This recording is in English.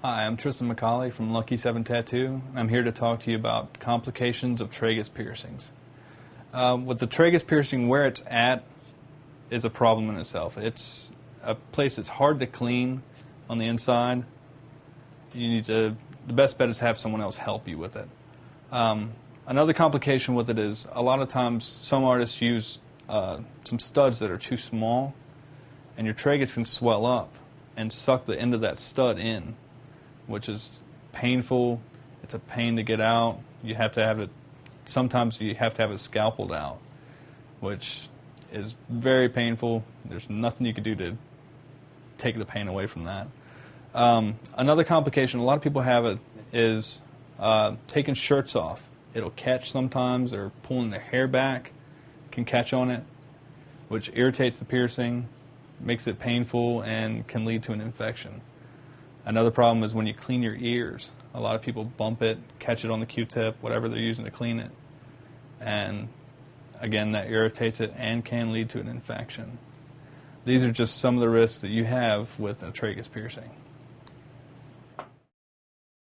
Hi, I'm Tristan McCauley from Lucky 7 Tattoo. I'm here to talk to you about complications of tragus piercings. With the tragus piercing, where it's at is a problem in itself. It's a place that's hard to clean on the inside. The best bet is to have someone else help you with it. Another complication with it is a lot of times some artists use some studs that are too small, and your tragus can swell up and suck the end of that stud in, which is painful. It's a pain to get out. You have to have it, sometimes you have to have it scalpeled out, which is very painful. There's nothing you can do to take the pain away from that. Another complication a lot of people have it is taking shirts off. It'll catch sometimes, or pulling their hair back can catch on it, which irritates the piercing, makes it painful, and can lead to an infection. Another problem is when you clean your ears. A lot of people bump it, catch it on the Q-tip, whatever they're using to clean it. And again, that irritates it and can lead to an infection. These are just some of the risks that you have with a tragus piercing.